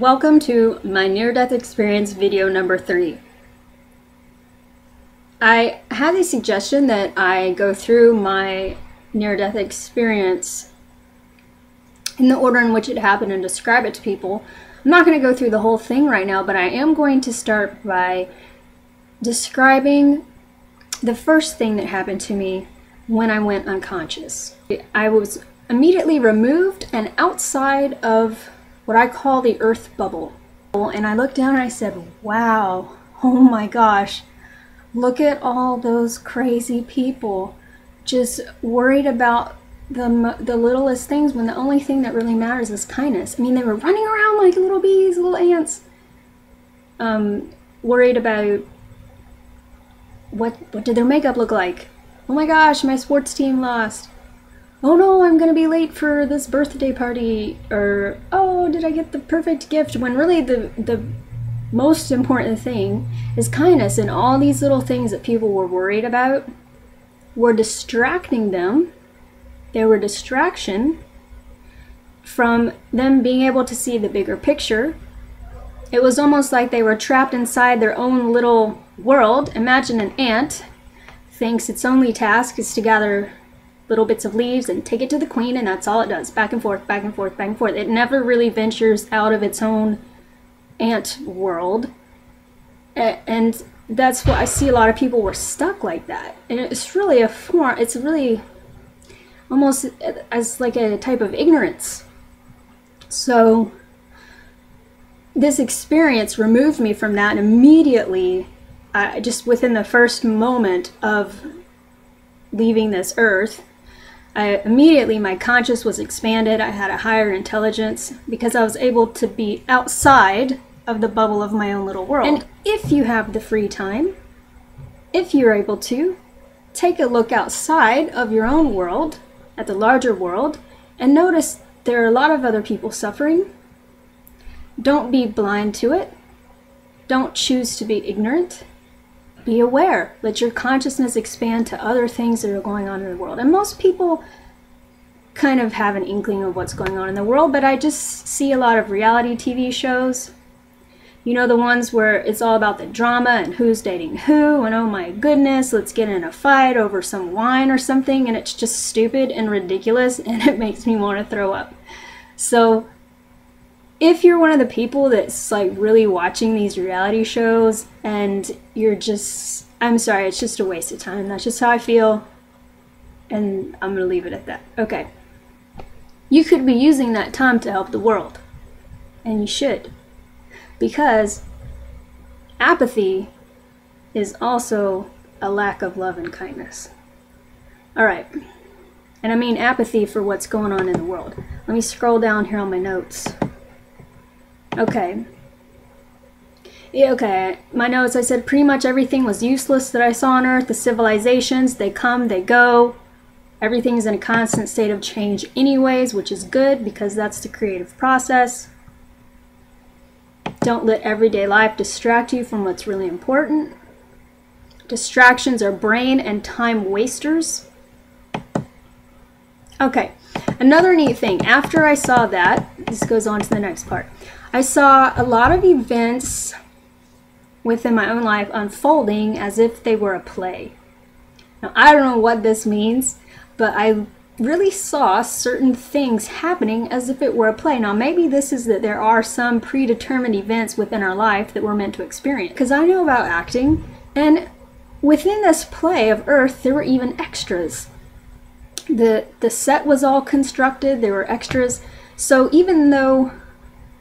Welcome to my near-death experience video number 3. I had a suggestion that I go through my near-death experience in the order in which it happened and describe it to people. I'm not going to go through the whole thing right now, but I am going to start by describing the first thing that happened to me when I went unconscious. I was immediately removed and outside of what I call the earth bubble. And I looked down and I said, wow, oh my gosh, look at all those crazy people just worried about the littlest things when the only thing that really matters is kindness. I mean, they were running around like little bees, little ants, worried about what did their makeup look like? Oh my gosh, my sports team lost. Oh no, I'm gonna be late for this birthday party. Or, oh, did I get the perfect gift? When really the most important thing is kindness, and all these little things that people were worried about were distracting them. They were distraction from them being able to see the bigger picture. It was almost like they were trapped inside their own little world. Imagine an ant thinks its only task is to gather little bits of leaves and take it to the queen, and that's all it does. Back and forth, back and forth, back and forth. It never really ventures out of its own ant world. And that's why I see a lot of people were stuck like that. And it's really it's really almost as like a type of ignorance. So this experience removed me from that, and immediately, just within the first moment of leaving this earth, immediately my conscious was expanded. I had a higher intelligence because I was able to be outside of the bubble of my own little world. And if you have the free time, if you're able to, take a look outside of your own world, at the larger world, and notice there are a lot of other people suffering. Don't be blind to it. Don't choose to be ignorant. Be aware. Let your consciousness expand to other things that are going on in the world. And most people kind of have an inkling of what's going on in the world, but I just see a lot of reality TV shows. You know, the ones where it's all about the drama and who's dating who, and oh my goodness, let's get in a fight over some wine or something, and it's just stupid and ridiculous, and it makes me want to throw up. So if you're one of the people that's like really watching these reality shows and you're just, I'm sorry, it's just a waste of time. That's just how I feel, and I'm gonna leave it at that. Okay. You could be using that time to help the world, and you should, because apathy is also a lack of love and kindness. All right. And I mean apathy for what's going on in the world. Let me scroll down here on my notes. Okay. Yeah, okay. My notes, I said pretty much everything was useless that I saw on Earth. The civilizations, they come, they go. Everything's in a constant state of change anyways, which is good because that's the creative process. Don't let everyday life distract you from what's really important. Distractions are brain and time wasters. Okay. Another neat thing, after I saw that, this goes on to the next part. I saw a lot of events within my own life unfolding as if they were a play. Now, I don't know what this means, but I really saw certain things happening as if it were a play. Now, maybe this is that there are some predetermined events within our life that we're meant to experience. Because I know about acting, and within this play of Earth, there were even extras. The set was all constructed, there were extras. So even though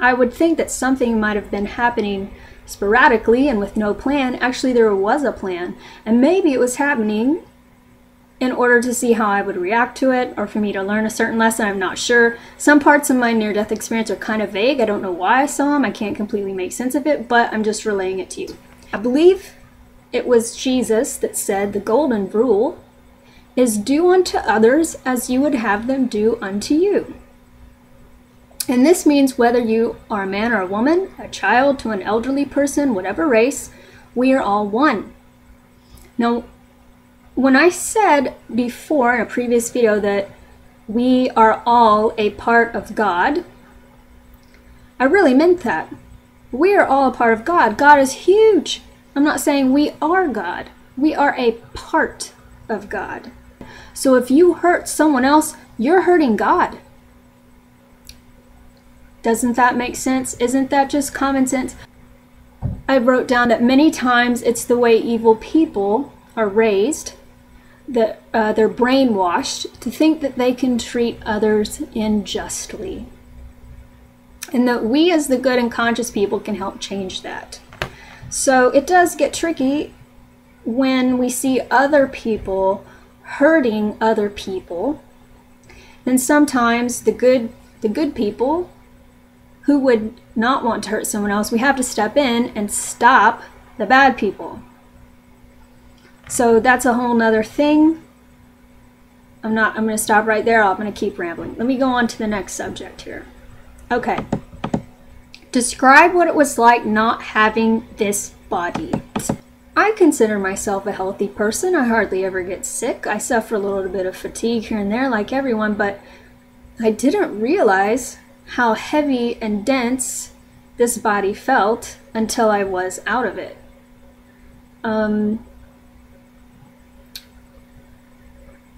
I would think that something might have been happening sporadically and with no plan, actually there was a plan. And maybe it was happening in order to see how I would react to it, or for me to learn a certain lesson. I'm not sure. Some parts of my near-death experience are kind of vague. I don't know why I saw them. I can't completely make sense of it, but I'm just relaying it to you. I believe it was Jesus that said the golden rule is do unto others as you would have them do unto you. And this means whether you are a man or a woman, a child to an elderly person, whatever race, we are all one. Now, when I said before in a previous video that we are all a part of God, I really meant that. We are all a part of God. God is huge. I'm not saying we are God. We are a part of God. So if you hurt someone else, you're hurting God. Doesn't that make sense? Isn't that just common sense? I wrote down that many times it's the way evil people are raised, that they're brainwashed to think that they can treat others unjustly. And that we as the good and conscious people can help change that. So it does get tricky when we see other people hurting other people. And sometimes the good people who would not want to hurt someone else, we have to step in and stop the bad people. So that's a whole nother thing. I'm going to stop right there. I'm going to keep rambling. Let me go on to the next subject here. Okay. Describe what it was like not having this body. I consider myself a healthy person. I hardly ever get sick. I suffer a little bit of fatigue here and there like everyone, but I didn't realize how heavy and dense this body felt until I was out of it.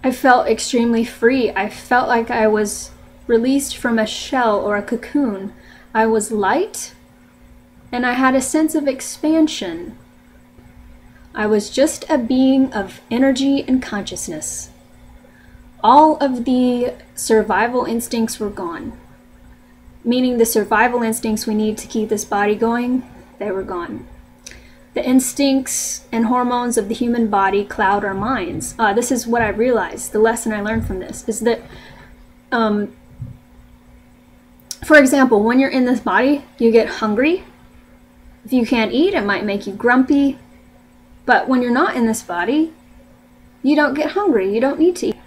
I felt extremely free. I felt like I was released from a shell or a cocoon. I was light, and I had a sense of expansion. I was just a being of energy and consciousness. All of the survival instincts were gone. Meaning the survival instincts we need to keep this body going, they were gone. The instincts and hormones of the human body cloud our minds. This is what I realized, the lesson I learned from this, is that, for example, when you're in this body, you get hungry. If you can't eat, it might make you grumpy. But when you're not in this body, you don't get hungry. You don't need to eat.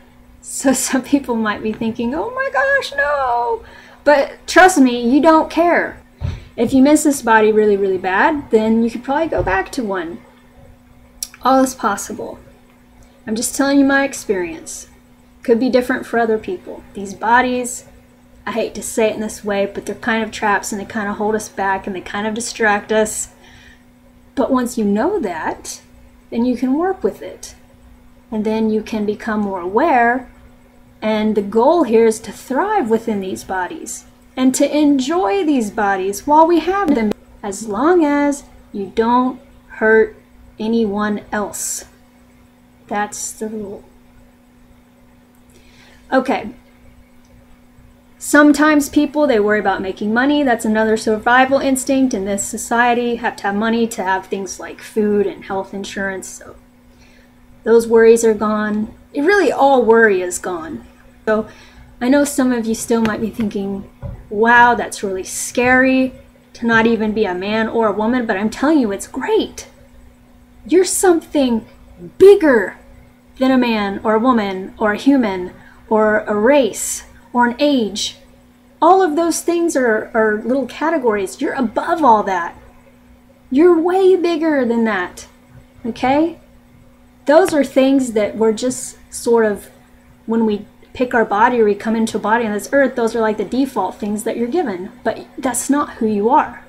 So some people might be thinking, oh my gosh, no. But trust me, you don't care. If you miss this body really, really bad, then you could probably go back to one. All is possible. I'm just telling you my experience. Could be different for other people. These bodies, I hate to say it in this way, but they're kind of traps and they kind of hold us back and they kind of distract us. But once you know that, then you can work with it. And then you can become more aware. And the goal here is to thrive within these bodies and to enjoy these bodies while we have them, as long as you don't hurt anyone else. That's the rule. Okay. Sometimes people, they worry about making money. That's another survival instinct in this society. You have to have money to have things like food and health insurance. So those worries are gone. Really, all worry is gone. So I know some of you still might be thinking, wow, that's really scary to not even be a man or a woman, but I'm telling you, it's great. You're something bigger than a man or a woman or a human or a race or an age. All of those things are little categories. You're above all that. You're way bigger than that, okay? Those are things that we're just sort of, when we pick our body or we come into a body on this earth, those are like the default things that you're given. But that's not who you are.